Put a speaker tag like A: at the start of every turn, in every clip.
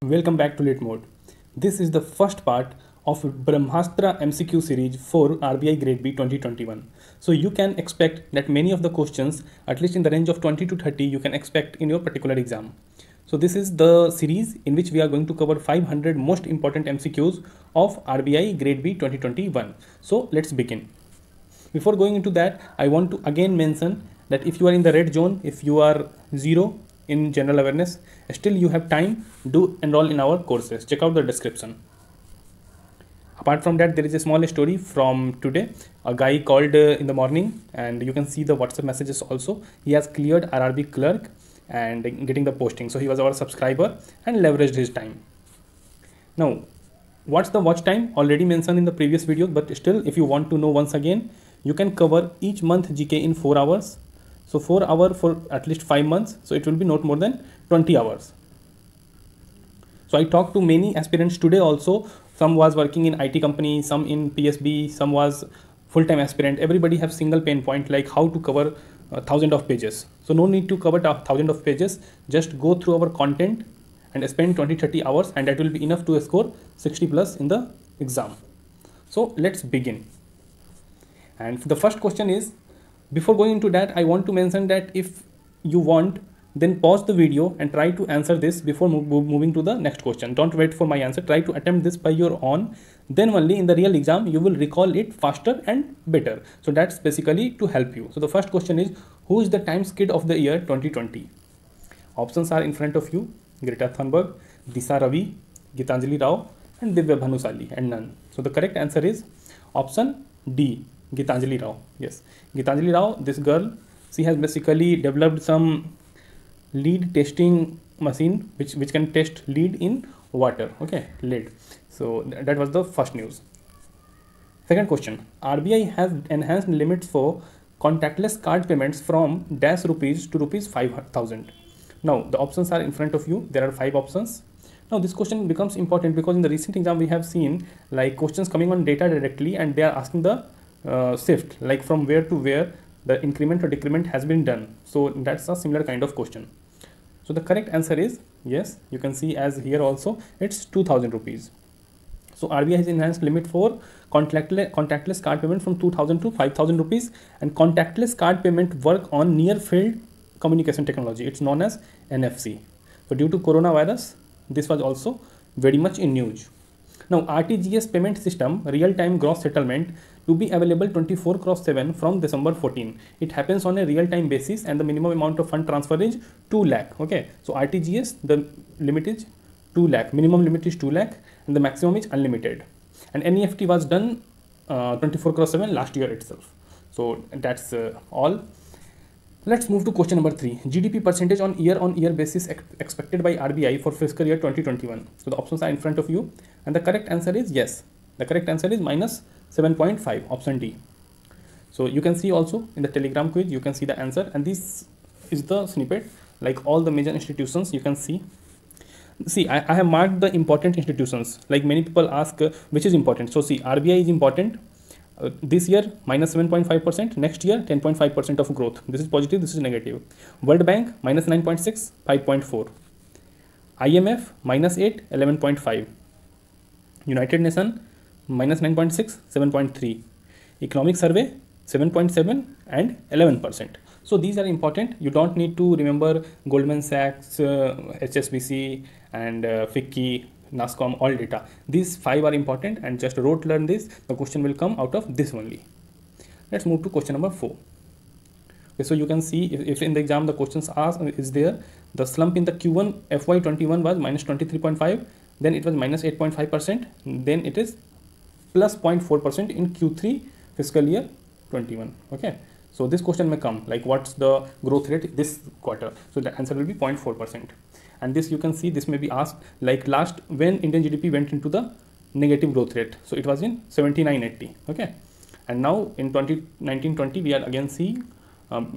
A: Welcome back to Lit Mode. This is the first part of Brahmastra MCQ series for RBI Grade B 2021. So you can expect that many of the questions, at least in the range of 20 to 30, you can expect in your particular exam. So this is the series in which we are going to cover 500 most important MCQs of RBI Grade B 2021. So let's begin. Before going into that, I want to again mention that if you are in the red zone, if you are zero in general awareness, still you have time, do enroll in our courses. Check out the description. Apart from that, there is a small story from today. A guy called in the morning, and you can see the WhatsApp messages also. He has cleared RRB clerk and getting the posting. So he was our subscriber and leveraged his time. Now, what's the watch time? Already mentioned in the previous video, but still, if you want to know once again, you can cover each month GK in 4 hours. So 4 hours for at least 5 months. So it will be not more than 20 hours. So I talked to many aspirants today also. Some was working in IT company, some in PSB, some was full-time aspirant. Everybody have single pain point like how to cover 1,000 of pages. So no need to cover 1,000 of pages. Just go through our content and spend 20-30 hours, and that will be enough to score 60 plus in the exam. So let's begin. And the first question is, before going into that, I want to mention that if you want, then pause the video and try to answer this before moving to the next question. Don't wait for my answer. Try to attempt this by your own. Then only in the real exam, you will recall it faster and better. So that's basically to help you. So the first question is, who is the Times Kid of the year 2020? Options are in front of you. Greta Thunberg, Disha Ravi, Gitanjali Rao, and Divya Bhanusali, and none. So the correct answer is option D, Gitanjali Rao. Yes, Gitanjali Rao, this girl, she has basically developed some lead testing machine which can test lead in water. Okay, lead. So that was the first news. Second question, RBI has enhanced limits for contactless card payments from dash rupees to rupees 5,000. Now the options are in front of you. There are 5 options. Now this question becomes important because in the recent exam we have seen like questions coming on data directly, and they are asking the shift, like from where to where the increment or decrement has been done. So that's a similar kind of question. So the correct answer is yes. You can see as here also it's 2,000 rupees. So RBI has enhanced limit for contactless card payment from 2,000 to 5,000 rupees, and contactless card payment work on near field communication technology. It's known as NFC. So due to coronavirus, this was also very much in news. Now RTGS payment system, real-time gross settlement, to be available 24/7 from December 14. It happens on a real-time basis, and the minimum amount of fund transfer is 2 lakh. Okay, so RTGS, the limit is 2 lakh, minimum limit is 2 lakh, and the maximum is unlimited. And NEFT was done 24/7 last year itself. So that's all. Let's move to question number 3. GDP percentage on year basis expected by RBI for fiscal year 2021. So the options are in front of you, and the correct answer is yes. The correct answer is minus 7.5, option D. So you can see also in the Telegram quiz, you can see the answer, and this is the snippet, like all the major institutions you can see. See, I have marked the important institutions. Like many people ask which is important. So see, RBI is important. This year minus 7.5%, next year 10.5% of growth. This is positive, this is negative. World Bank minus 9.6, 5.4. IMF minus 8, 11.5. United Nations minus 9.6, 7.3. Economic Survey 7.7 and 11%. So these are important. You don't need to remember Goldman Sachs, HSBC, and FICCI, NASCOM, all data. These 5 are important, and just rote learn this. The question will come out of this only. Let's move to question number 4. Okay, so you can see if in the exam the questions asked is there, the slump in the Q1 FY21 was minus 23.5, then it was minus 8.5%, then it is plus 0.4% in Q3 fiscal year 21. Okay, so this question may come like what's the growth rate this quarter. So the answer will be 0.4%. And this you can see, this may be asked like last when Indian GDP went into the negative growth rate. So it was in 79-80. Okay, and now in 2019-20 we are again seeing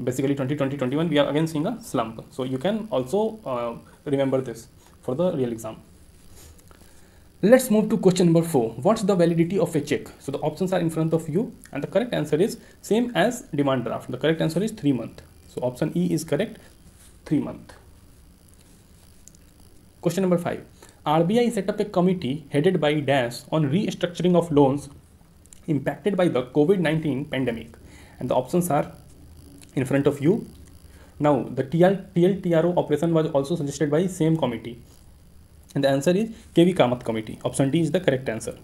A: basically 2020-21 we are again seeing a slump. So you can also remember this for the real exam. Let's move to question number 4. What's the validity of a check? So the options are in front of you, and the correct answer is same as demand draft. The correct answer is 3 months. So option E is correct, 3 months. Question number 5. RBI set up a committee headed by Dash on restructuring of loans impacted by the COVID-19 pandemic. And the options are in front of you. Now, the TLTRO operation was also suggested by same committee. And the answer is KV Kamath committee. Option D is the correct answer.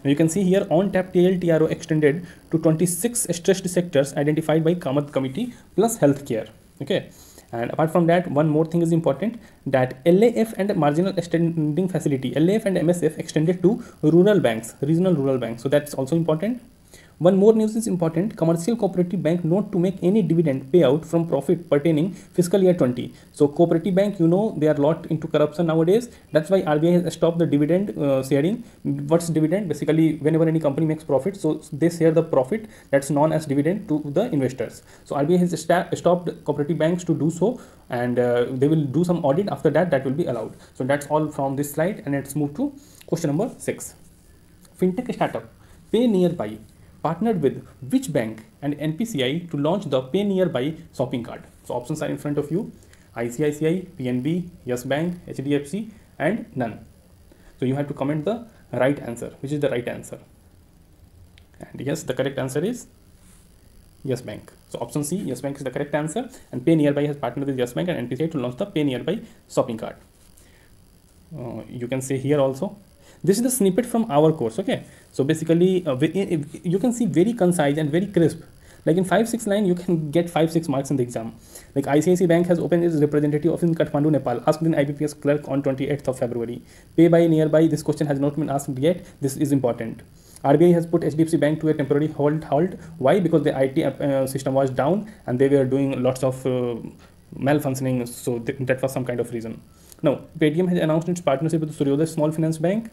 A: Now you can see here on tap TLTRO extended to 26 stressed sectors identified by Kamath committee plus healthcare. Okay. And apart from that, one more thing is important, that LAF and marginal extending facility, LAF and MSF extended to rural banks, regional rural banks. So that's also important. One more news is important, commercial cooperative bank not to make any dividend payout from profit pertaining fiscal year 20. So cooperative bank, you know, they are lot into corruption nowadays. That's why RBI has stopped the dividend sharing. What's dividend? Basically, whenever any company makes profit, so they share the profit, that's known as dividend to the investors. So RBI has stopped cooperative banks to do so, and they will do some audit. After that, that will be allowed. So that's all from this slide, and let's move to question number 6. Fintech startup Pay Nearby partnered with which bank and NPCI to launch the Pay Nearby shopping cart? So options are in front of you: ICICI, PNB, Yes Bank, HDFC, and none. So you have to comment the right answer, which is the right answer. And yes, the correct answer is Yes Bank. So option C, Yes Bank is the correct answer, and Pay Nearby has partnered with Yes Bank and NPCI to launch the Pay Nearby shopping cart. You can say here also, this is the snippet from our course. Okay, so basically you can see very concise and very crisp. Like in 5-6 line you can get 5-6 marks in the exam. Like ICICI Bank has opened its representative office in Kathmandu, Nepal, asked in IBPS clerk on 28th of February. Pay by Nearby, this question has not been asked yet. This is important. RBI has put HDFC Bank to a temporary halt. Why? Because the IT system was down and they were doing lots of malfunctioning, so that was some kind of reason. Now, Paytm has announced its partnership with Suryodaya Small Finance Bank,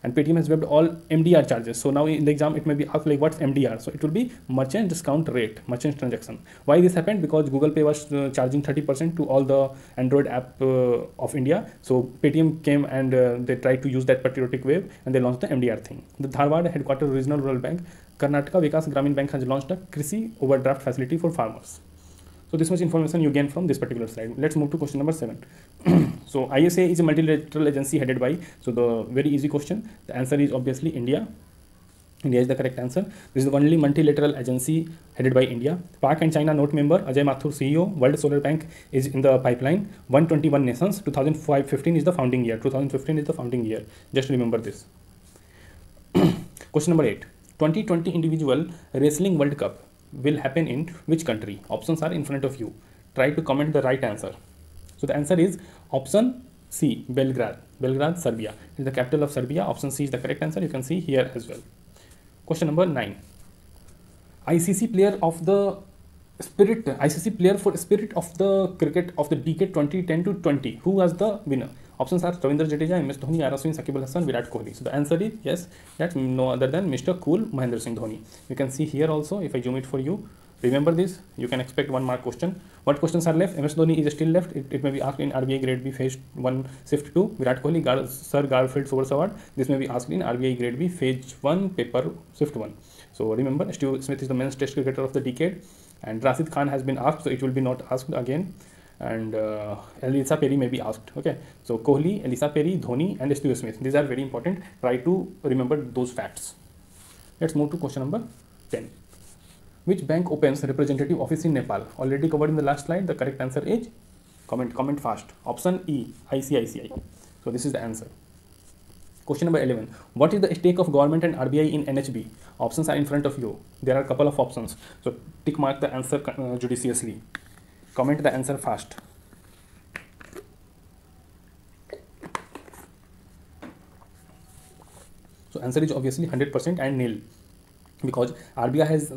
A: and Paytm has waived all MDR charges. So now in the exam it may be asked like what's MDR? So it will be merchant discount rate, merchant transaction. Why this happened? Because Google Pay was charging 30% to all the Android app of India. So Paytm came and they tried to use that patriotic wave and they launched the MDR thing. The Dharwad headquartered regional rural bank, Karnataka Vikas Gramin Bank, has launched a Krishi overdraft facility for farmers. So this much information you gain from this particular slide. Let's move to question number 7. So ISA is a multilateral agency headed by, so the very easy question, the answer is obviously India. India is the correct answer. This is the only multilateral agency headed by India. Pak and China note member, Ajay Mathur CEO. World Solar Bank is in the pipeline. 121 nations. 2015 is the founding year. 2015 is the founding year. Just remember this. Question number 8. 2020 individual wrestling World Cup will happen in which country? Options are in front of you. Try to comment the right answer. So the answer is option C, Belgrade. Belgrade, Serbia. It is the capital of Serbia. Option C is the correct answer. You can see here as well. Question number 9. ICC player of the spirit, ICC player for spirit of the cricket of the decade 2010 to 20. Who was the winner? Options are Ravindra Jadeja, MS Dhoni, Araswin, Sakib Al Hasan, Virat Kohli. So the answer is yes, that's no other than Mr. Cool Mahendra Singh Dhoni. You can see here also, if I zoom it for you. Remember this, you can expect 1 mark question. What questions are left? MS Dhoni is still left. It may be asked in RBI Grade B Phase 1 Shift 2. Virat Kohli, Sir Garfield Sobers Award. This may be asked in RBI Grade B Phase 1 Paper Shift 1. So remember, Steve Smith is the men's test cricketer of the decade. And Rashid Khan has been asked, so it will be not asked again. And Elisa Perry may be asked. Okay, so Kohli, Elisa Perry, Dhoni, and Steve Smith. These are very important. Try to remember those facts. Let's move to question number 10. Which bank opens representative office in Nepal? Already covered in the last slide. The correct answer is comment fast. Option E, ICICI. So this is the answer. Question number 11. What is the stake of government and RBI in NHB? Options are in front of you. There are a couple of options. So tick mark the answer judiciously. Comment the answer fast. So answer is obviously 100% and nil, because RBI has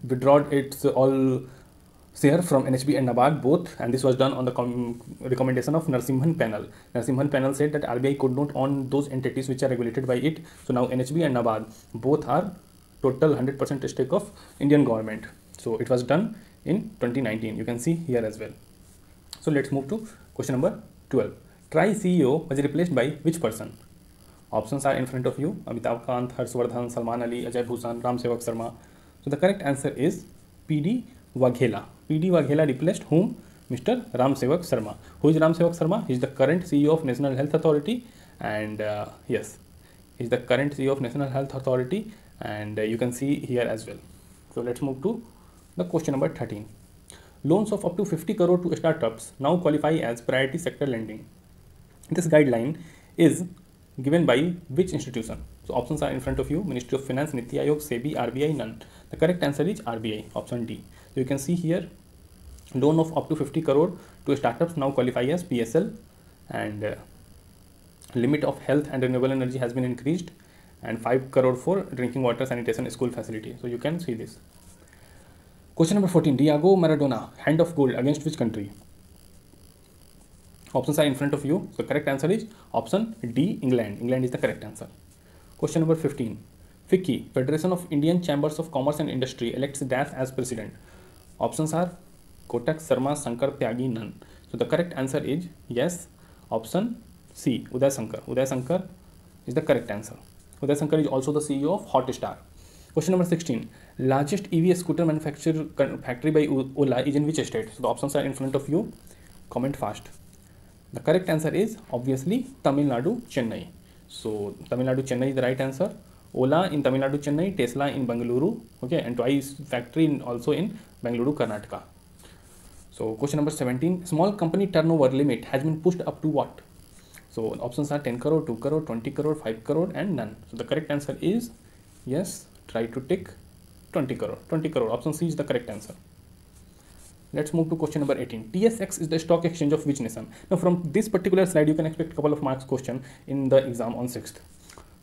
A: withdrawn its all share from NHB and NABARD both, and this was done on the recommendation of Narasimhan panel. Narasimhan panel said that RBI could not own those entities which are regulated by it. So now NHB and NABARD both are total 100% stake of Indian government. So it was done in 2019. You can see here as well. So let's move to question number 12. TRAI CEO was replaced by which person? Options are in front of you: Amitabh Kant, Harshvardhan, Salman Ali, Ajay Bhushan, Ram Sevak Sharma. So the correct answer is PD Waghela. PD Waghela replaced whom? Mr. Ram Sevak Sharma. Who is Ram Sevak Sharma? He is the current CEO of National Health Authority, and yes, he's the current CEO of National Health Authority, and you can see here as well. So let's move to the question number 13. Loans of up to 50 crore to startups now qualify as priority sector lending. This guideline is given by which institution? So options are in front of you: Ministry of Finance, Niti Aayog, SEBI, RBI, none. The correct answer is RBI, option D. So you can see here, loan of up to 50 crore to startups now qualify as PSL, and limit of health and renewable energy has been increased, and 5 crore for drinking water, sanitation, school facility. So you can see this. Question number 14. Diego Maradona, hand of gold against which country? Options are in front of you. The correct answer is option D, England. England is the correct answer. Question number 15. FICCI, Federation of Indian Chambers of Commerce and Industry, elects Dash as president. Options are Kotak, Sarma, Shankar, Tyagi, none. So the correct answer is yes, option C, Uday Shankar. Uday Shankar is the correct answer. Uday Shankar is also the CEO of Hotstar. Question number 16. Largest EV scooter factory by Ola is in which state? So the options are in front of you. Comment fast. The correct answer is obviously Tamil Nadu, Chennai. So Tamil Nadu, Chennai is the right answer. Ola in Tamil Nadu, Chennai, Tesla in Bengaluru, okay, and Twice factory also in Bengaluru, Karnataka. So question number 17. Small company turnover limit has been pushed up to what? So options are 10 crore, 2 crore, 20 crore, 5 crore, and none. So the correct answer is yes. Try to tick 20 crore. 20 crore. Option C is the correct answer. Let's move to question number 18. TSX is the stock exchange of which nation? Now from this particular slide, you can expect a couple of marks question in the exam on 6th.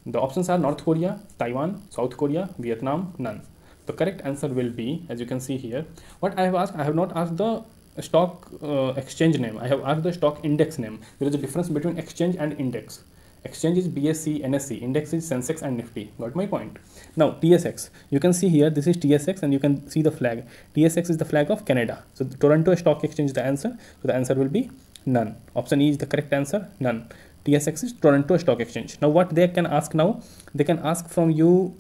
A: The options are North Korea, Taiwan, South Korea, Vietnam, none. The correct answer will be, as you can see here, what I have asked, I have not asked the stock exchange name. I have asked the stock index name. There is a difference between exchange and index. Exchange is BSE, NSE, index is Sensex and Nifty. Got my point? Now TSX, you can see here, this is TSX and you can see the flag. TSX is the flag of Canada. So the Toronto Stock Exchange is the answer. So the answer will be none. Option E is the correct answer, none. TSX is Toronto Stock Exchange. Now what they can ask now, they can ask from you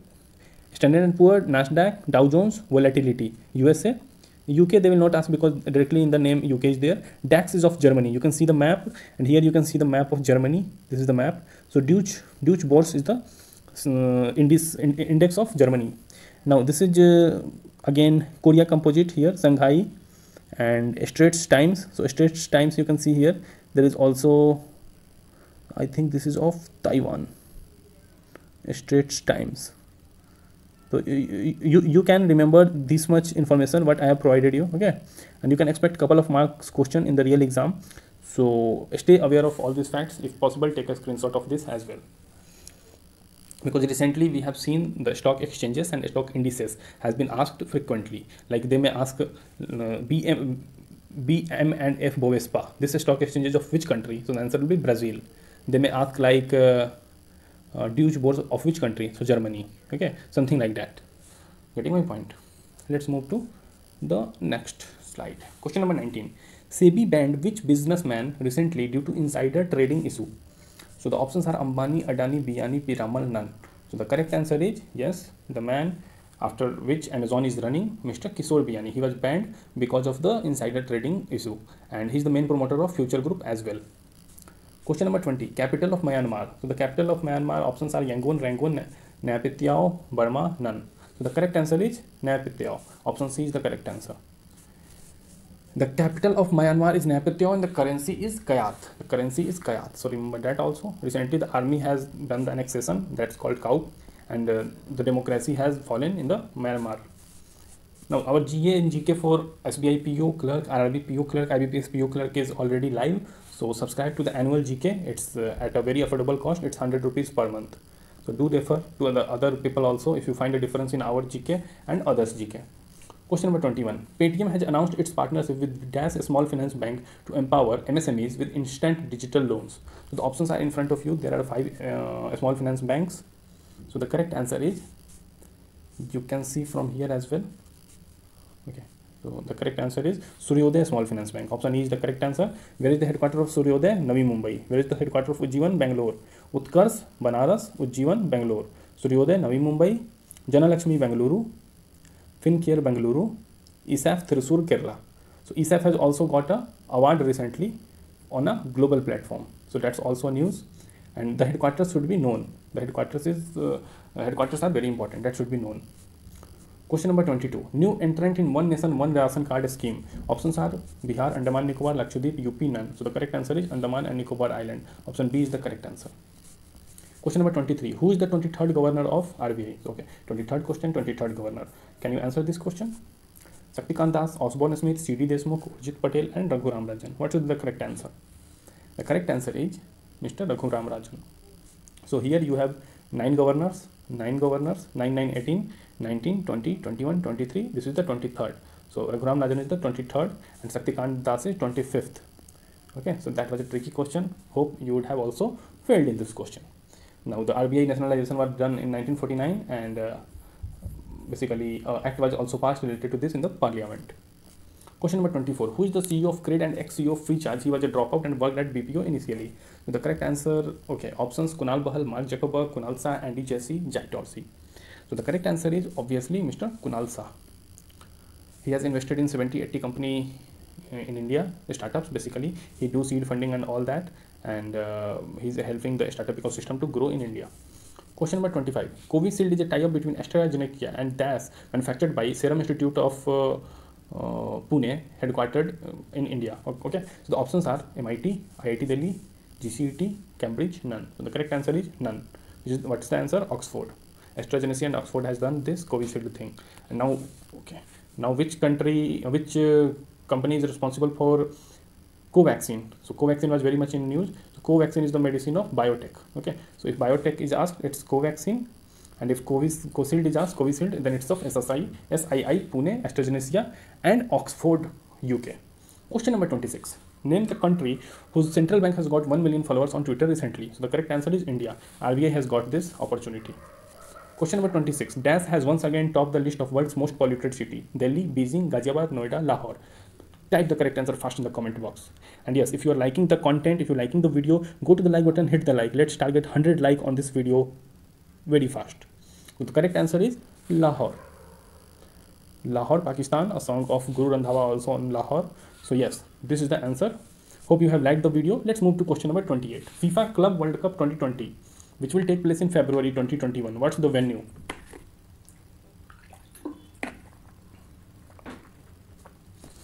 A: Standard & Poor's, Nasdaq, Dow Jones, volatility, USA. UK they will not ask because directly in the name UK is there. DAX is of Germany. You can see the map, and here you can see the map of Germany. This is the map. So Deutsche Börse is the index of Germany. Now this is again Korea Composite here, Shanghai, and Straits Times. So Straits Times you can see here. There is also, I think this is of Taiwan, Straits Times. So you can remember this much information what I have provided you, okay, and you can expect a couple of marks question in the real exam. So stay aware of all these facts. If possible, take a screenshot of this as well, because recently we have seen the stock exchanges and stock indices has been asked frequently. Like they may ask BM and F Bovespa, this is stock exchanges of which country? So the answer will be Brazil. They may ask like Deutsche Börse of which country? So Germany, okay, something like that. Getting my point? Let's move to the next slide. Question number 19. SEBI banned which businessman recently due to insider trading issue? So the options are Ambani, Adani, Biyani, Piramal, none. So the correct answer is yes, the man after which Amazon is running, Mr. Kishore Biyani. He was banned because of the insider trading issue, and he's the main promoter of Future Group as well. Question number 20. Capital of Myanmar. So the capital of Myanmar options are Yangon, Rangoon, Naypyidaw, Burma, none. So the correct answer is Naypyidaw. Option C is the correct answer. The capital of Myanmar is Naypyidaw and the currency is Kyat. The currency is Kyat. So remember that also. Recently the army has done the annexation, that's called KAU, and the democracy has fallen in the Myanmar. Now our GA and GK for SBI PO clerk, RRB PO clerk, IBPS PO clerk is already live. So subscribe to the annual GK. It's at a very affordable cost. It's 100 rupees per month. So do refer to the other people also if you find a difference in our GK and others GK. Question number 21. Paytm has announced its partnership with Dash Small Finance Bank to empower MSMEs with instant digital loans. So the options are in front of you. There are 5 small finance banks. So the correct answer is, you can see from here as well. Okay. So the correct answer is Suryodaya Small Finance Bank. Option E is the correct answer. Where is the headquarters of Suryodaya? Navi Mumbai. Where is the headquarters of Ujjivan? Bangalore. Utkarsh, Banaras, Ujjivan, Bangalore. Suryodaya, Navi Mumbai. Janalakshmi, Bangalore. FinCare, Bangalore. ESAF, Thrissur, Kerala. So ESAF has also got an award recently on a global platform. So that's also news. and the headquarters should be known. The headquarters are very important, that should be known. Question number 22. New entrant in One Nation One Ration Card scheme. Options are Bihar, Andaman Nicobar, Lakshadweep, UP, none. So the correct answer is Andaman and Nicobar Island. Option B is the correct answer. Question number 23. Who is the 23rd governor of RBI? Okay, 23rd question, 23rd governor. Can you answer this question? Shaktikant Das, Osborne Smith, C.D. Deshmukh, Urjit Patel and Raghu Ram Rajan. What is the correct answer? The correct answer is Mr. Raghu Ram Rajan. So here you have 9 governors, 9, 9, 18, 19, 20, 21, 23. This is the 23rd. So Raghu Ram Rajan is the 23rd and Shaktikant Das is 25th. Okay, so that was a tricky question. Hope you would have also failed in this question. Now the RBI nationalization was done in 1949 and basically act was also passed related to this in the parliament. Question number 24. Who is the CEO of CRED and ex-CEO of Freecharge? He was a dropout and worked at BPO initially. So the correct answer, okay, options Kunal Bahal, Mark Zuckerberg, Kunal Shah, Andy Jassy, Jack Dorsey. So the correct answer is obviously Mr. Kunal Shah. He has invested in 70-80 company in India, startups basically. He do seed funding and all that, and he's helping the startup ecosystem to grow in India. Question number 25. Covishield is a tie-up between AstraZeneca and DAS, manufactured by Serum Institute of Pune, headquartered in India. Okay, so the options are MIT, IIT Delhi, GCET, Cambridge, none. So the correct answer is none. What's the answer? Oxford. AstraZeneca and Oxford has done this Covishield thing. And now, okay, now which country, which company is responsible for Covaxin? So Covaxin was very much in news. So Covaxin is the medicine of biotech. Okay, so if biotech is asked, it's Covaxin, and if Covishield is asked, Covishield, then it's of SSI, Pune, AstraZeneca, and Oxford, UK. Question number 26. Name the country whose central bank has got 1 million followers on Twitter recently. So the correct answer is India. RBI has got this opportunity. Question number 26. DAS has once again topped the list of world's most polluted city. Delhi, Beijing, Ghaziabad, Noida, Lahore. Type the correct answer fast in the comment box. And yes, if you are liking the content, if you're liking the video, go to the like button, hit the like. Let's target 100 like on this video very fast. So the correct answer is Lahore. Lahore, Pakistan. A song of Guru Randhawa also on Lahore. So yes, this is the answer. Hope you have liked the video. Let's move to question number 28. FIFA Club World Cup 2020, which will take place in February 2021. What's the venue?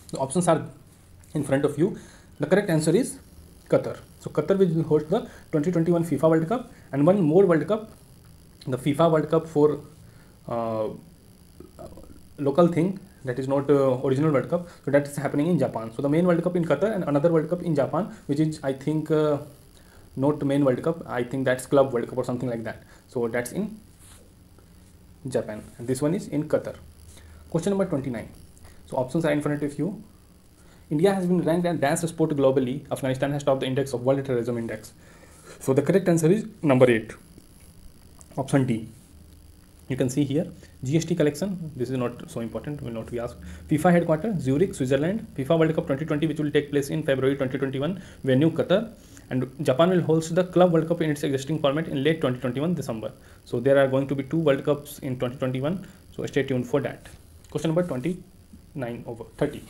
A: The options are in front of you. The correct answer is Qatar. So Qatar will host the 2021 FIFA World Cup and one more World Cup, the FIFA World Cup for local thing, that is not original World Cup. So that is happening in Japan. So the main World Cup in Qatar and another World Cup in Japan, which is I think not main World Cup. I think that's Club World Cup or something like that. So that's in Japan and this one is in Qatar. Question number 29. So options are in front of you. India has been ranked as dance sport globally. Afghanistan has topped the index of World Terrorism Index. So the correct answer is number 8. Option D. You can see here GST collection. This is not so important, will not be asked. FIFA headquarters Zurich, Switzerland. FIFA World Cup 2020, which will take place in February 2021. Venue Qatar. And Japan will host the Club World Cup in its existing format in late 2021 December. So there are going to be 2 World Cups in 2021. So stay tuned for that. Question number 29/30.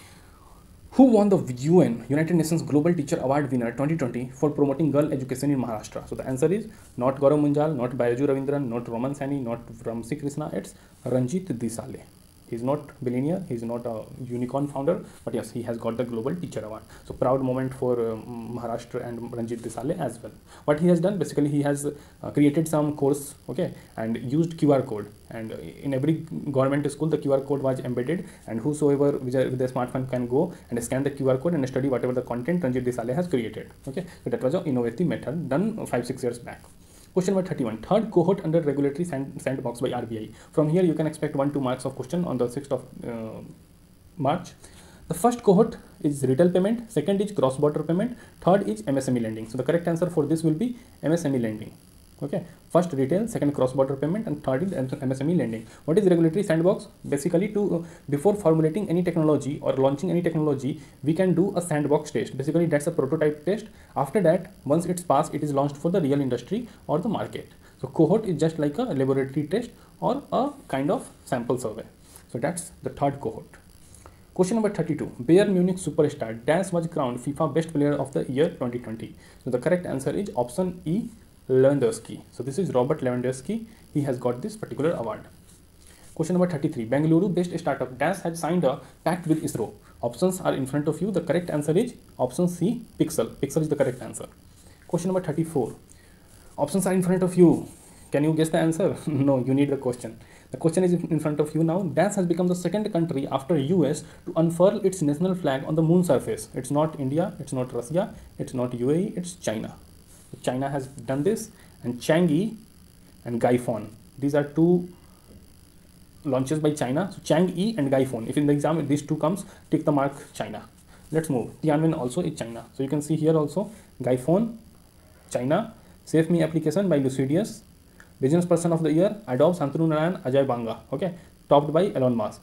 A: Who won the UN, United Nations Global Teacher Award winner 2020 for promoting girl education in Maharashtra? So the answer is not Gaurav Munjal, not Baiju Ravindran, not Roman Sani, not Ramsi Krishna. It's Ranjit Desale. He's not billionaire, he's not a unicorn founder, but yes, he has got the Global Teacher Award. So proud moment for Maharashtra and Ranjit Desale as well. What he has done, basically he has created some course, okay, and used QR code. And in every government school, the QR code was embedded, and whosoever with a smartphone can go and scan the QR code and study whatever the content Ranjit Desale has created. Okay, so that was an innovative method done 5-6 years back. Question number 31. Third cohort under regulatory sandbox by RBI. From here, you can expect 1-2 marks of question on the 6th of March. The first cohort is retail payment, second is cross-border payment, third is MSME lending. So the correct answer for this will be MSME lending. Okay, first retail, second cross-border payment, and third is MSME lending. What is regulatory sandbox? Basically, to before formulating any technology or launching any technology, we can do a sandbox test. Basically, that's a prototype test. After that, once it's passed, it is launched for the real industry or the market. So cohort is just like a laboratory test or a kind of sample survey. So that's the third cohort. Question number 32. Bayern Munich superstar Dance was crowned FIFA Best Player of the Year 2020. So the correct answer is option E, Lewandowski. So this is Robert Lewandowski. He has got this particular award. Question number 33. Bengaluru-based startup DAS has signed a pact with ISRO. Options are in front of you. The correct answer is option C, Pixel. Pixel is the correct answer. Question number 34. Options are in front of you. Can you guess the answer? No, you need the question. The question is in front of you now. DAS has become the second country after US to unfurl its national flag on the moon surface. It's not India, it's not Russia, it's not UAE, it's China. China has done this, and Chang'e and Gaifon. These are two launches by China. So Chang'e and Gaifon. If in the exam these two comes, take the mark China. Let's move. Tianwen also is China. So you can see here also Gaifon, China. Save Me application by Lucidius. Business Person of the Year, Adobe, Shantanu Narayan, Ajay Banga. Okay, topped by Elon Musk.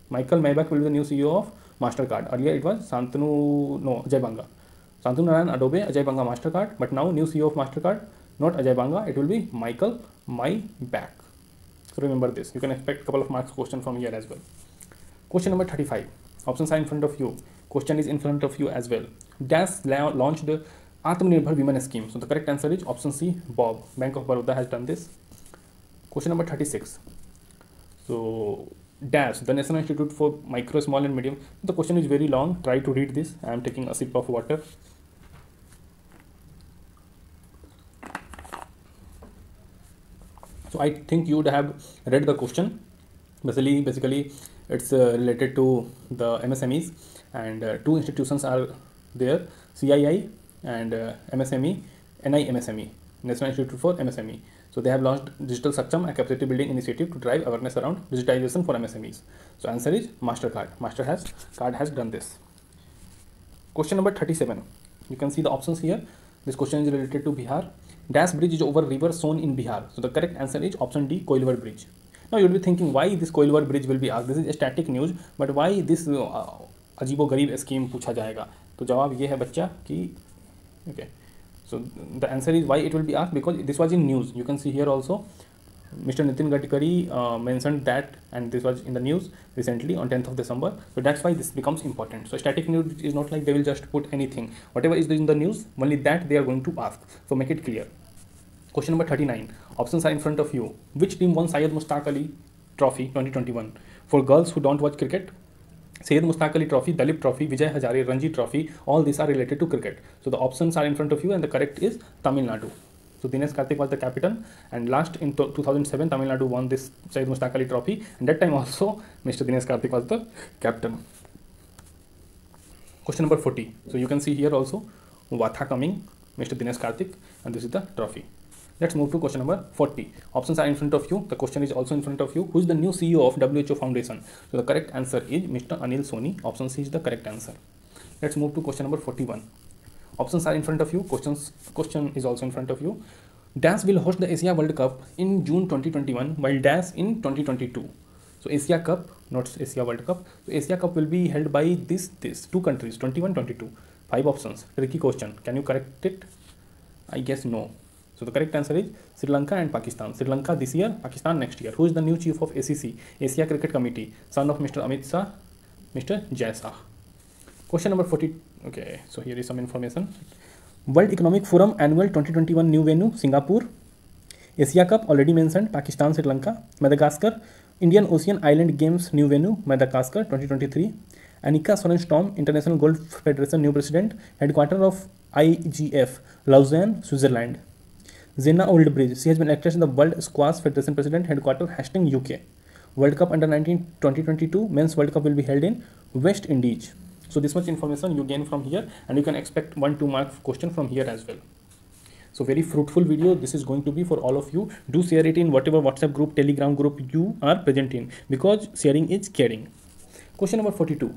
A: Michael Maybach will be the new CEO of MasterCard. Earlier it was Ajay Banga. Shantanu Narayan, Adobe, Ajay Banga, MasterCard. But now new CEO of MasterCard, not Ajay Banga. It will be Michael Maybach. So remember this. You can expect a couple of marks question from here as well. Question number 35. Options are in front of you. Question is in front of you as well. DAS launched the Atmanirbhar Women Scheme. So the correct answer is option C, Bob. Bank of Baroda has done this. Question number 36. So DAS, the National Institute for Micro, Small and Medium. The question is very long. Try to read this. I am taking a sip of water. So I think you would have read the question. Basically it's related to the MSMEs, and two institutions are there, CII and MSME, NIMSME, National Institute for MSME. So they have launched Digital Saksham, a capacity building initiative to drive awareness around digitization for MSMEs. So answer is MasterCard. MasterCard has done this. Question number 37. You can see the options here. This question is related to Bihar. DAS bridge is over river Son in Bihar. So the correct answer is option D, Koilwar Bridge. Now you will be thinking why this Koilwar Bridge will be asked. This is static news, but why this अजीबो गरीब scheme पूछा जाएगा? तो जवाब ये है बच्चा कि okay. So the answer is why it will be asked, because this was in news. You can see here also Mr. Nitin Gadkari mentioned that, and this was in the news recently on 10th of December. So that's why this becomes important. So static news is not like they will just put anything. Whatever is in the news, only that they are going to ask. So make it clear. Question number 39. Options are in front of you. Which team won Syed Mushtaq Ali Trophy 2021? For girls who don't watch cricket, Syed Mushtaq Ali Trophy, Dalip Trophy, Vijay Hazare, Ranji Trophy, all these are related to cricket. So the options are in front of you, and the correct is Tamil Nadu. So Dinesh Karthik was the captain, and last in 2007 Tamil Nadu won this Syed Mushtaq Ali Trophy, and that time also Mr. Dinesh Karthik was the captain. Question number 40. So you can see here also Vatha coming, Mr. Dinesh Karthik, and this is the trophy. Let's move to question number 40. Options are in front of you. The question is also in front of you. Who is the new CEO of WHO Foundation? So the correct answer is Mr. Anil Soni. Option C is the correct answer. Let's move to question number 41. Options are in front of you. Question is also in front of you. DAS will host the Asia World Cup in June 2021, while DAS in 2022. So Asia Cup, not Asia World Cup. So Asia Cup will be held by these two countries, 21, 22. 5 options. Tricky question. Can you correct it? I guess no. So the correct answer is Sri Lanka and Pakistan. Sri Lanka this year, Pakistan next year. Who is the new chief of ACC, Asia Cricket Committee? Son of Mr. Amit Shah, Mr. Jai Shah. Question number 40. Okay, so here is some information. World Economic Forum Annual 2021 new venue, Singapore. Asia Cup already mentioned, Pakistan, Sri Lanka. Madagascar. Indian Ocean Island Games new venue, Madagascar 2023. Annika Sorenstam, International Golf Federation new president, headquarter of IGF, Lausanne, Switzerland. Zena Oldbridge, she has been elected as the World Squash Federation president, headquarter Hastings, UK. World Cup Under 19 2022 Men's World Cup will be held in West Indies. So this much information you gain from here, and you can expect 1-2 mark question from here as well. So very fruitful video this is going to be for all of you. Do share it in whatever WhatsApp group, Telegram group you are present in, because sharing is caring. Question number 42.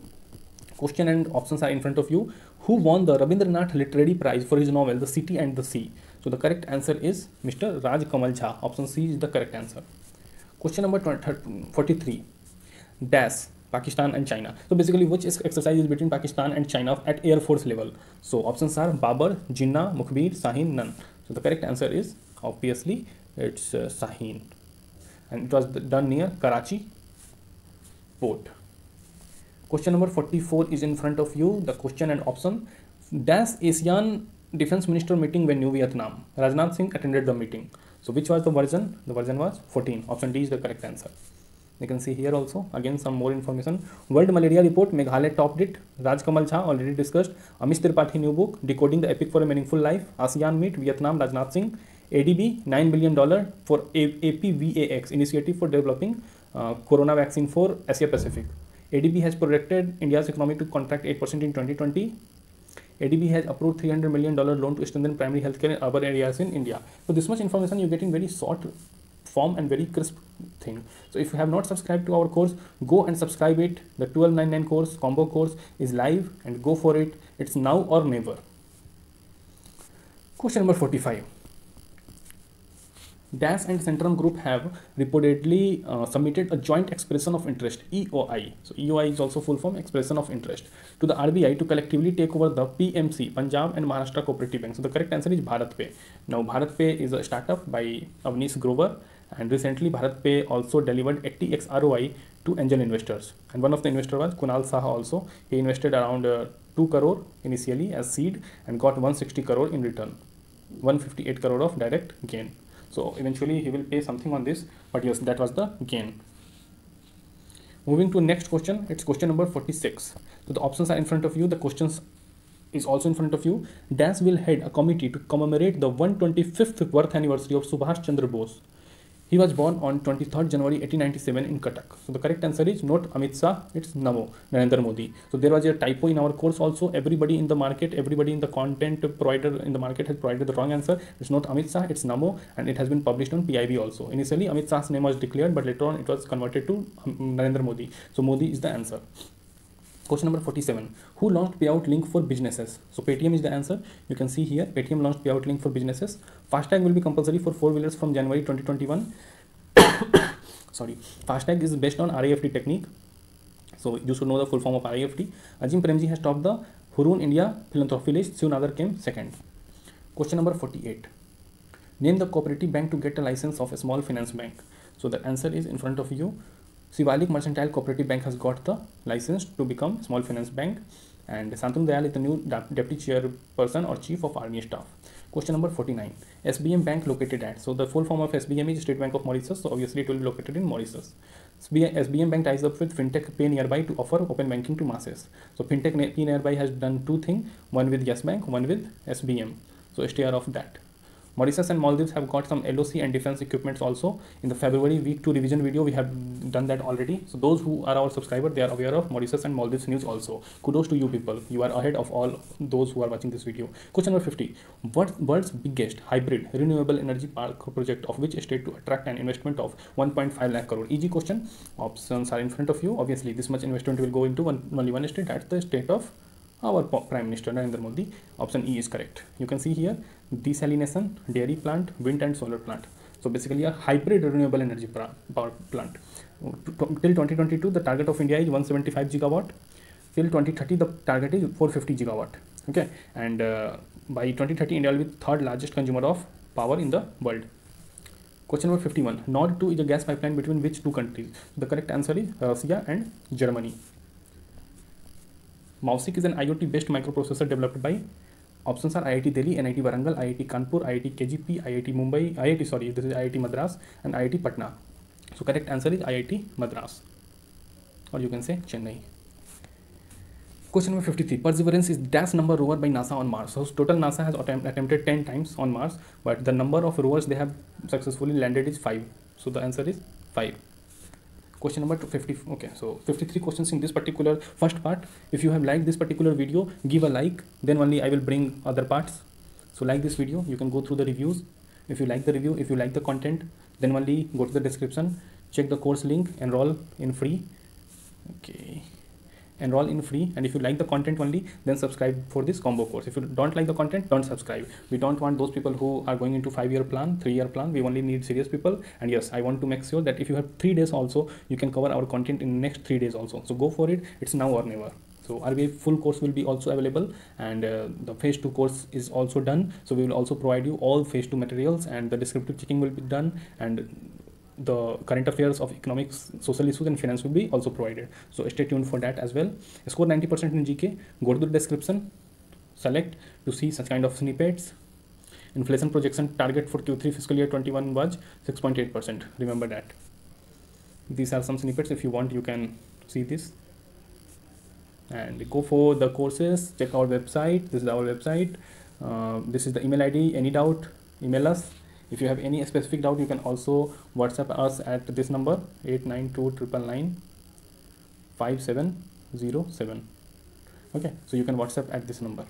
A: Question and options are in front of you. Who won the Rabindranath Literary Prize for his novel The City and the Sea? So the correct answer is Mr. Raj Kamal Jha. Option C is the correct answer. Question number 43. DAS, Pakistan and China. So basically which exercise is between Pakistan and China at Air Force level? So options are Babar, Jinnah, Mukhbir, Shaheen, none. So the correct answer is obviously it's Shaheen. And it was done near Karachi port. Question number 44 is in front of you. The question and option. DAS ASEAN defense minister meeting when New Vietnam? Rajnath Singh attended the meeting. So which was the version? The version was 14. Option D is the correct answer. You can see here also again some more information. World Malaria Report, Meghalaya topped it. Rajkamal Jha already discussed. Amish Tripathi new book, Decoding the Epic for a Meaningful Life. ASEAN meet, Vietnam, Rajnath Singh. ADB, $9 billion for APVAX, initiative for developing corona vaccine for Asia Pacific. ADB has projected India's economy to contract 8% in 2020. ADB has approved $300 million loan to strengthen primary healthcare in urban areas in India. So this much information you get in very short form and very crisp thing. So if you have not subscribed to our course, go and subscribe it. The 1299 course, combo course is live and go for it. It's now or never. Question number 45. DAS and Centrum Group have reportedly submitted a joint expression of interest, EOI. So EOI is also full form, expression of interest, to the RBI to collectively take over the PMC, Punjab and Maharashtra Cooperative Bank. So the correct answer is BharatPe. Now BharatPe is a startup by Avnish Grover, and recently BharatPe also delivered 80x ROI to angel investors. And one of the investors was Kunal Saha also. He invested around 2 crore initially as seed and got 160 crore in return, 158 crore of direct gain. So eventually he will pay something on this, but yes, that was the gain. Moving to next question, it's question number 46. So the options are in front of you, the questions is also in front of you. DAS will head a committee to commemorate the 125th birth anniversary of Subhash Chandra Bose. He was born on 23rd January 1897 in Cuttack. So the correct answer is not Amit Shah, it's Namo, Narendra Modi. So there was a typo in our course also. Everybody in the market, everybody in the content provider in the market has provided the wrong answer. It's not Amit Shah, it's Namo, and it has been published on PIB also. Initially Amit Shah's name was declared, but later on it was converted to Narendra Modi. So Modi is the answer. Question number 47. Who launched payout link for businesses? So Paytm is the answer. You can see here, Paytm launched payout link for businesses. FASTag will be compulsory for 4-wheelers from January 2021. Sorry. FASTag is based on RAFT technique. So you should know the full form of RAFT. Azim Premji has topped the Hurun India philanthropy list. Shiv Nadar came second. Question number 48. Name the cooperative bank to get a license of a small finance bank. So the answer is in front of you. Shivalik Mercantile Cooperative Bank has got the license to become small finance bank, and Shantanu Dayal is the new deputy chairperson or chief of army staff. Question number 49. SBM Bank located at? So the full form of SBM is State Bank of Mauritius, so obviously it will be located in Mauritius. SBM Bank ties up with FinTech Pay Nearby to offer open banking to masses. So FinTech Pay Nearby has done two things, one with Yes Bank, one with SBM. So stay aware of that. Mauritius and Maldives have got some LOC and defense equipments also. In the February week 2 revision video, we have done that already. So those who are our subscribers, they are aware of Mauritius and Maldives news also. Kudos to you people. You are ahead of all those who are watching this video. Question number 50. What world's biggest hybrid renewable energy park project of which state to attract an investment of 1.5 lakh crore? Easy question. Options are in front of you. Obviously, this much investment will go into only one state. That's the state of our Prime Minister Narendra Modi. Option E is correct. You can see here desalination, dairy plant, wind and solar plant. So basically a hybrid renewable energy power plant. Till 2022 the target of India is 175 gigawatt. Till 2030 the target is 450 gigawatt. Okay, and by 2030 India will be third largest consumer of power in the world. Question number 51. Nord 2 is a gas pipeline between which two countries? The correct answer is Russia and Germany. Mausik is an IoT based microprocessor developed by, options are IIT Delhi, NIT Warangal, IIT Kanpur, IIT KGP, IIT Mumbai, this is IIT Madras and IIT Patna. So correct answer is IIT Madras, or you can say Chennai. Question number 53. Perseverance is dash number rover by NASA on Mars. So total NASA has attempted 10 times on Mars, but the number of rovers they have successfully landed is 5. So the answer is 5. Question number 50. Okay, so 53 questions in this particular first part. If you have liked this particular video, give a like, then only I will bring other parts. So like this video, you can go through the reviews. If you like the review, if you like the content, then only go to the description, check the course link, enroll in free. Okay, enroll in free, and if you like the content only, then subscribe for this combo course. If you don't like the content, don't subscribe. We don't want those people who are going into 5-year plan, 3-year plan. We only need serious people. And yes, I want to make sure that if you have 3 days also, you can cover our content in the next 3 days also. So go for it. It's now or never. So RBI full course will be also available, and the phase 2 course is also done. So we will also provide you all phase 2 materials, and the descriptive checking will be done, and the current affairs of economics, social issues and finance will be also provided. So stay tuned for that as well. Score 90% in GK. Go to the description, select to see such kind of snippets. Inflation projection target for Q3 fiscal year 21 was 6.8%. Remember that. These are some snippets. If you want, you can see this. And go for the courses, check our website. This is our website. This is the email ID. Any doubt, email us. If you have any specific doubt, you can also WhatsApp us at this number 892995707. Okay, so you can WhatsApp at this number.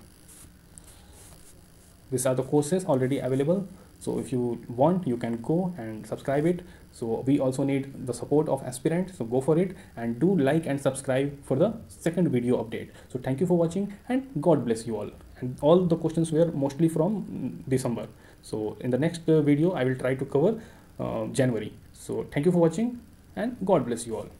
A: These are the courses already available, so if you want, you can go and subscribe it. So we also need the support of aspirant, so go for it, and do like and subscribe for the second video update. So thank you for watching, and God bless you all. And all the questions were mostly from December, so in the next video I will try to cover January. So thank you for watching, and God bless you all.